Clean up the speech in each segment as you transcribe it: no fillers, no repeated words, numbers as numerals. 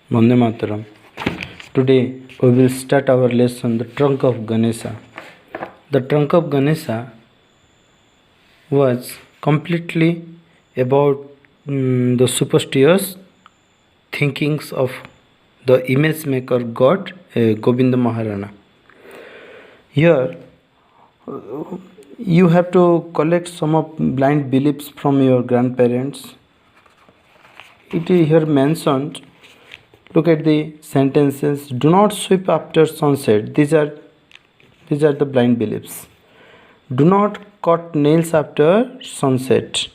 Vande Mataram. Today we will start our lesson, the trunk of Ganesha. The trunk of Ganesha was completely about the superstitious thinkings of the image maker god Govinda Maharana. Here you have to collect some of blind beliefs from your grandparents. It is here mentioned. Look at the sentences. Do not sweep after sunset. These are the blind beliefs. Do not cut nails after sunset.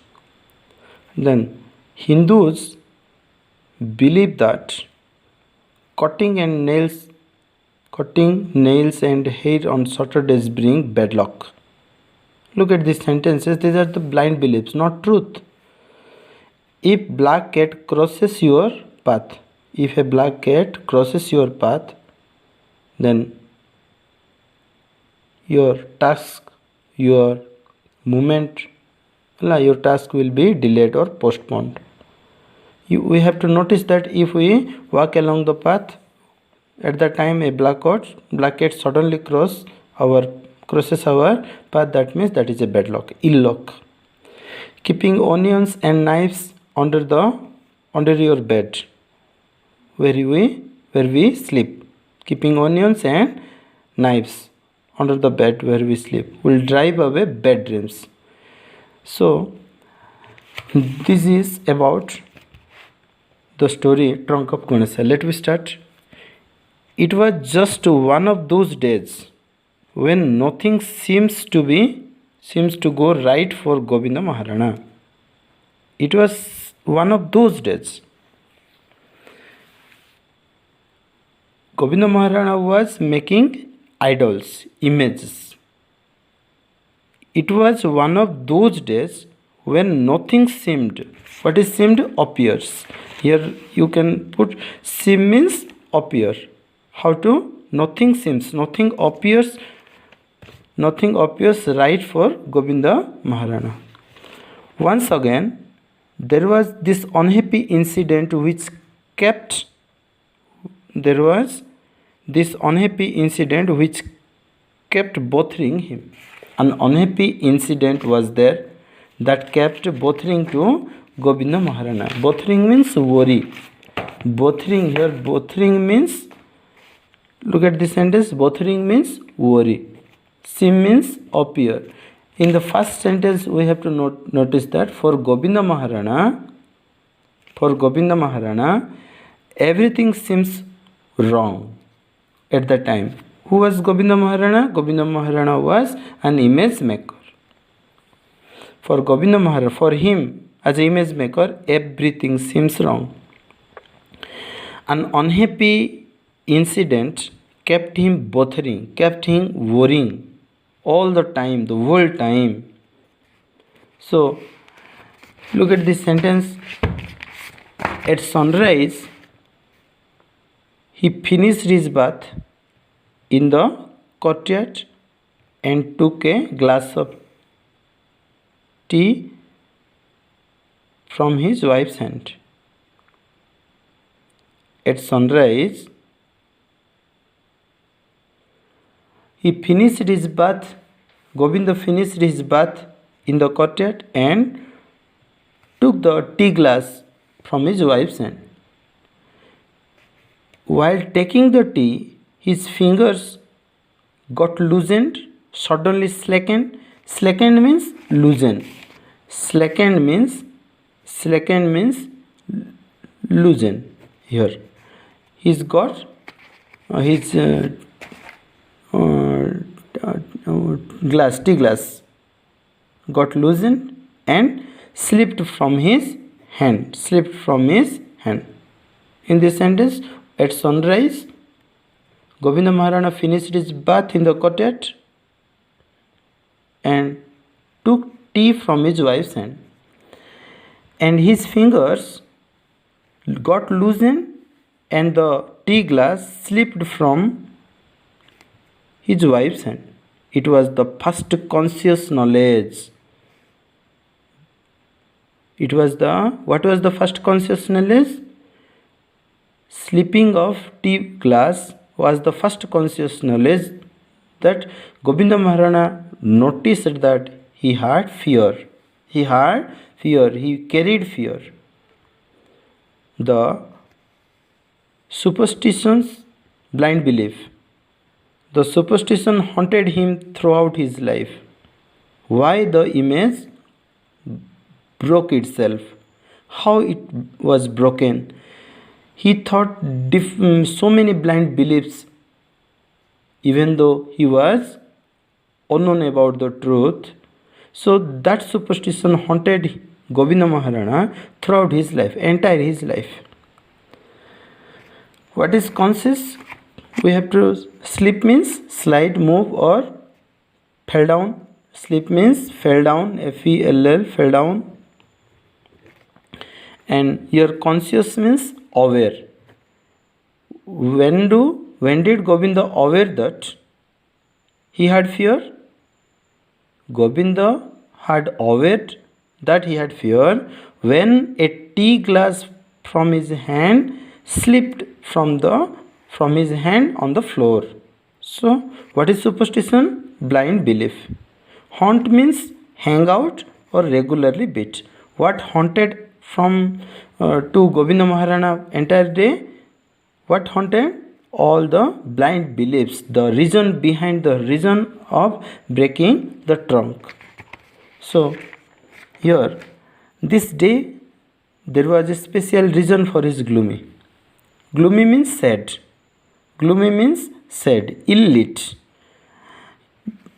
Then Hindus believe that cutting nails and hair on Saturdays bring bad luck. Look at these sentences. These are the blind beliefs, not truth. If black cat crosses your path, if a black cat crosses your path, then your task, your movement, your task will be delayed or postponed. We have to notice that if we walk along the path, at that time a black cat suddenly crosses our path, that means that is a bad luck, ill luck. Keeping onions and knives under your bed where we sleep. Keeping onions and knives under the bed where we sleep will drive away bad dreams. So this is about the story Trunk of Ganesha. Let me start. It was just one of those days when nothing seems to go right for Govinda Maharana. It was one of those days. Govinda Maharana was making idols, images. It was one of those days when nothing seemed. What is seemed? Appears. Here you can put seem means appear. How to? Nothing seems. Nothing appears right for Govinda Maharana. Once again, there was this unhappy incident which kept bothering him. An unhappy incident was there that kept bothering to Govinda Maharana. Bothering means worry. Bothering means, look at this sentence, bothering means worry. Seem means appear. In the first sentence we have to notice that for Govinda Maharana, everything seems wrong at that time. Who was Govinda Maharana? Govinda Maharana was an image maker. For Govinda Maharana, for him as an image maker, everything seems wrong. An unhappy incident kept him bothering, kept him worrying all the time, the whole time. So look at this sentence. At sunrise, he finished his bath in the courtyard and took a glass of tea from his wife's hand. At sunrise, Govinda finished his bath in the courtyard and took the tea glass from his wife's hand. While taking the tea, his fingers got loosened, suddenly slackened. Slackened means loosen. Slackened means loosen. Here, he's got his tea glass got loosened and slipped from his hand. In this sentence, at sunrise, Govinda Maharana finished his bath in the courtyard and took tea from his wife's hand. And his fingers got loosened and the tea glass slipped from his wife's hand. It was the first conscious knowledge. What was the first conscious knowledge? slipping of tea glass was the first conscious knowledge that Govinda Maharana noticed that he had fear. He had fear. He carried fear. The superstitions, blind belief. The superstition haunted him throughout his life. Why the image broke itself? How it was broken? He thought so many blind beliefs, even though he was unknown about the truth. So that superstition haunted Govinda Maharana throughout his life, entire his life. What is conscious? We have to slip means slide, move, or fell down. Slip means fell down, F-E-L-L, fell down. And your conscious means aware. When did Govinda aware that he had fear? Govinda had aware that he had fear when a tea glass from his hand slipped from his hand on the floor. So, what is superstition? Blind belief. Haunt means hang out or regularly beat. What haunted to Govinda Maharana entire day? What haunted? All the blind beliefs, the reason behind the reason of breaking the trunk. So, here, this day, there was a special reason for his gloomy. Gloomy means sad. Gloomy means sad, ill-lit.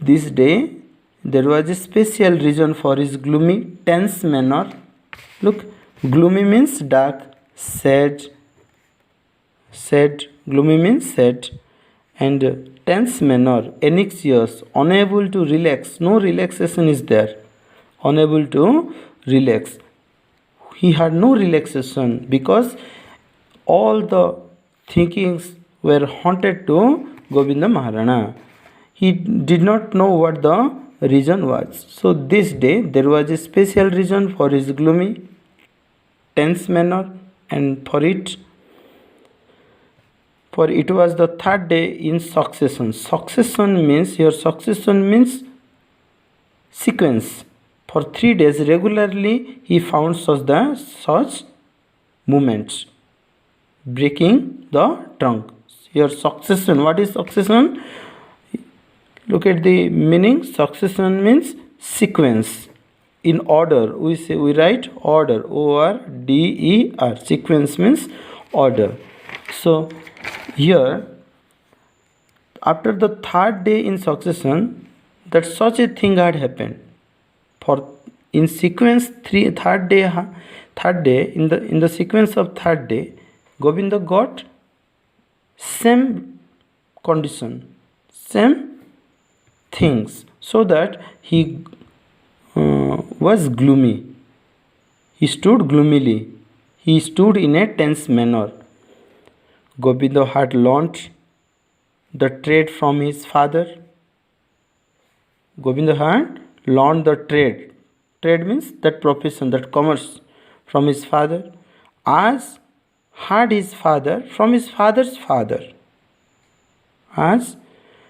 This day, there was a special reason for his gloomy, tense manner. Look, gloomy means dark, sad. Gloomy means sad. And tense manner, anxious, unable to relax. No relaxation is there. Unable to relax. He had no relaxation because all the thinkings were haunted to Govinda Maharana. He did not know what the reason was. So this day there was a special reason for his gloomy, tense manner, and for it was the third day in succession. Succession means sequence. For 3 days regularly he found such movements, breaking the trunk. Your succession. What is succession? Look at the meaning. Succession means sequence. In order. We write order. O-R-D-E-R. Sequence means order. So here, after the third day in succession, that such a thing had happened. For in sequence third day in the sequence of third day, Govinda got same condition, same things, so that he was gloomy. He stood gloomily. He stood in a tense manner. Govinda had learnt the trade from his father. Govinda had learned the trade. Trade means that profession, that commerce from his father, as had his father from his father's father. As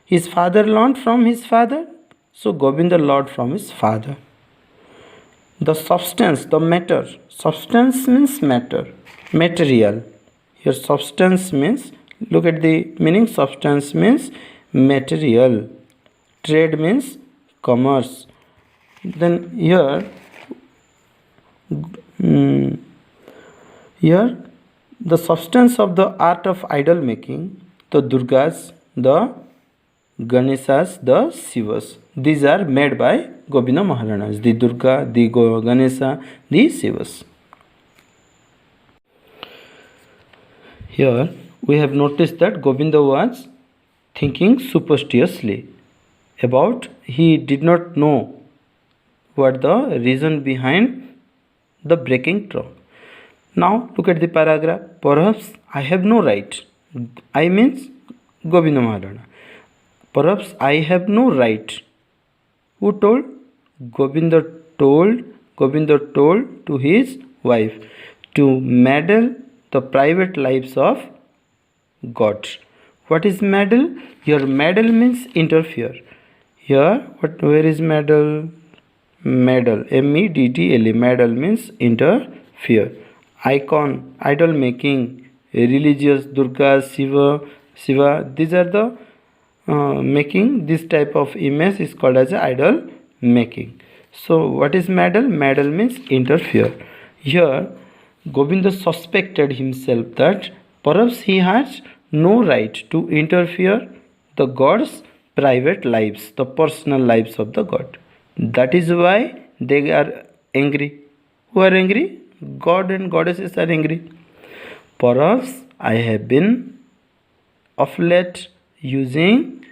his father learned from his father, so Govinda learned from his father. The substance, the matter. Substance means matter, material. Here substance means, look at the meaning. Substance means material. Trade means commerce. Then here the substance of the art of idol making, the Durgas, the Ganeshas, the Shivas. These are made by Govinda Maharanas. The Durga, the Ganesha, the Shivas. Here we have noticed that Govinda was thinking superstitiously about, he did not know what the reason behind the breaking trunk. Now look at the paragraph. Perhaps I have no right. I means Govinda Maharana. Perhaps I have no right. Who told? Govinda told to his wife to meddle the private lives of God. What is meddle? Here meddle means interfere. Here where is meddle? Meddle, meddle. Meddle means interfere. Icon, idol making, religious, Durga, Shiva. These are the making this type of image is called as idol making. So what is meddle? Meddle means interfere. Here Govinda suspected himself that perhaps he has no right to interfere the god's private lives, the personal lives of the god. That is why they are angry. Who are angry? God and goddesses are angry. Perhaps I have been of late using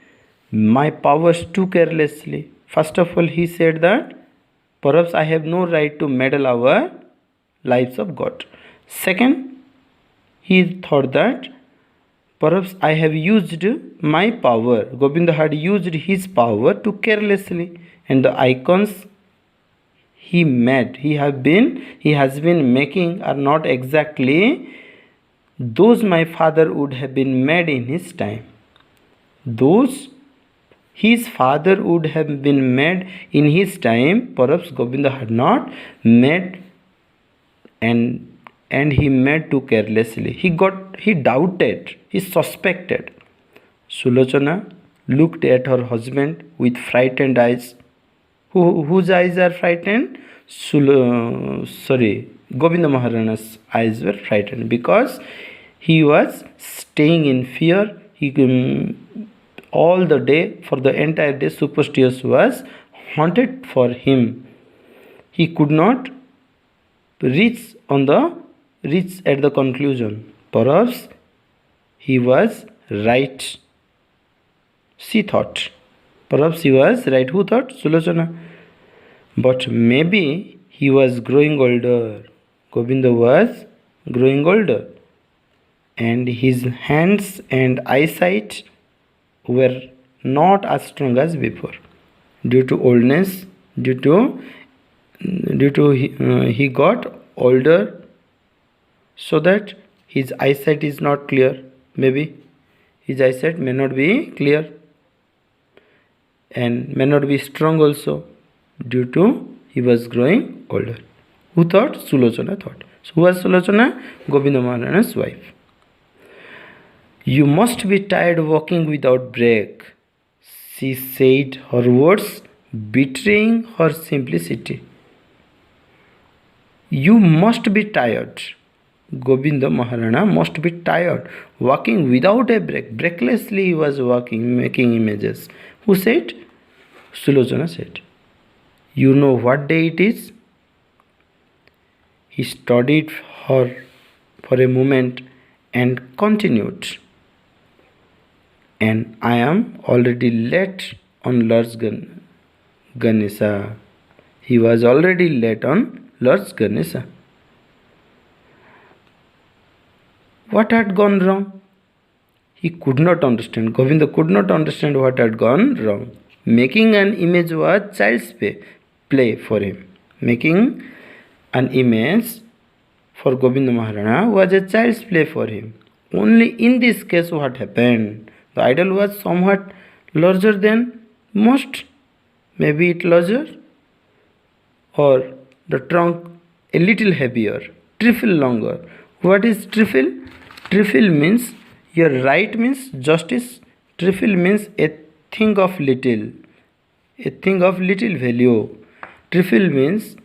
my powers too carelessly. First of all, he said that perhaps I have no right to meddle our lives of God. Second, he thought that perhaps I have used my power. Govinda had used his power too carelessly, and the icons he made, he has been making are not exactly those my father would have been made in his time. Those his father would have been made in his time, perhaps Govinda had not made, and he made too carelessly. He doubted, he suspected. Sulochana looked at her husband with frightened eyes. Whose eyes are frightened? Govinda Maharana's eyes were frightened because he was staying in fear. All the day, for the entire day, superstitious was haunted for him. He could not reach at the conclusion. Perhaps he was right. She thought. Perhaps he was right. Who thought? Sulochana. But maybe he was growing older. Govinda was growing older. And his hands and eyesight were not as strong as before. Due to oldness, due to he got older, so that his eyesight is not clear. Maybe his eyesight may not be clear and may not be strong also, due to he was growing older. Who thought? Sulochana thought. So who was Sulochana? Govinda Maharana's wife. You must be tired walking without break, she said, her words betraying her simplicity. You must be tired. Govinda Maharana must be tired, walking without a break. Breaklessly he was walking, making images. Who said? Sulochana said. You know what day it is? He studied her for a moment and continued. And I am already late on Lord's Ganesha. He was already late on Lord's Ganesha. What had gone wrong? He could not understand. Govinda could not understand what had gone wrong. Making an image was child's play for him. Making an image for Govinda Maharana was a child's play for him. Only in this case what happened? The idol was somewhat larger than most. Maybe it larger, or the trunk a little heavier, trifle longer. What is trifle? Trifle means, your right means justice. Trifle means a thing of little value. Trifle means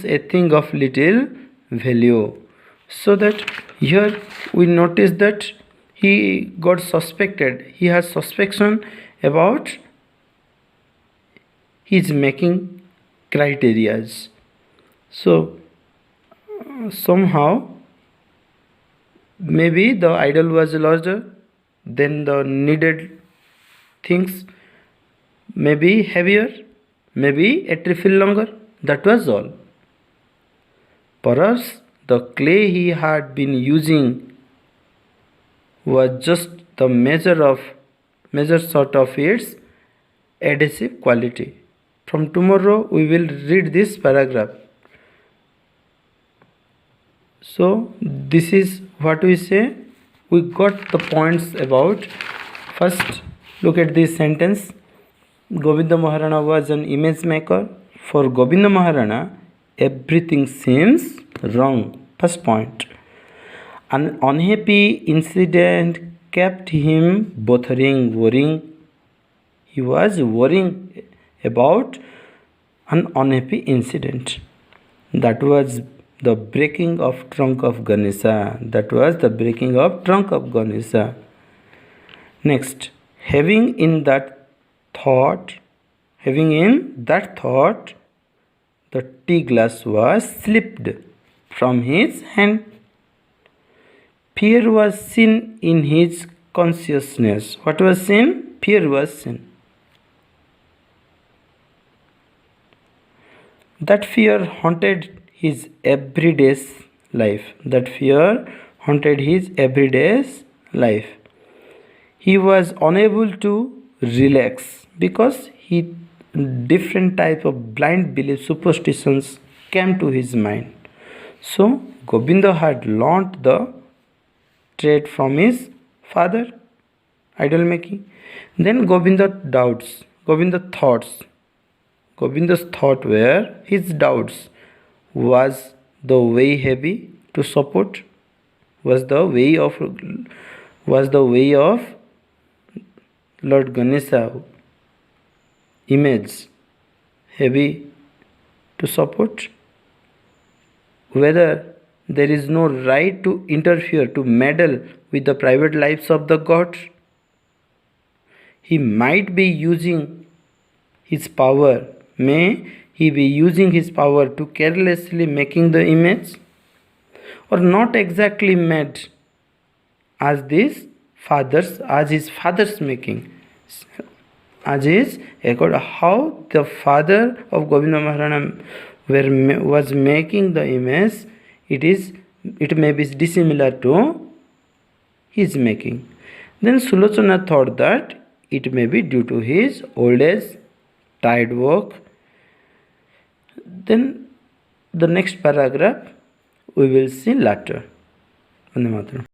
a thing of little value. So that here we notice that he got suspected. He has suspicion about his making criterias. So somehow maybe the idol was larger than the needed things, maybe heavier, maybe a trifle longer. That was all. Perhaps the clay he had been using was just the measure sort of its adhesive quality. From tomorrow we will read this paragraph. So this is what we say, we got the points about. First, look at this sentence. Govinda Maharana was an image maker. For Govinda Maharana, everything seems wrong. First point. An unhappy incident kept him worrying. He was worrying about an unhappy incident. That was the breaking of trunk of Ganesha. Next, having in that thought, the tea glass was slipped from his hand. Fear was seen in his consciousness. What was seen? Fear was seen. That fear haunted his everyday life. He was unable to relax because different type of blind belief superstitions came to his mind. So Govinda had learnt the trade from his father, idol making. Then Govinda's thought were his doubts. Was the way heavy to support? Was the way of Lord Ganesha image heavy to support? Whether there is no right to interfere, to meddle with the private lives of the gods? He might be using his power. May he be using his power to carelessly making the image, or not exactly made as his father's making, how the father of Govinda Maharana was making the image. It may be dissimilar to his making. Then Sulochana thought that it may be due to his old age, tired work. Then the next paragraph we will see later. Vande Mataram.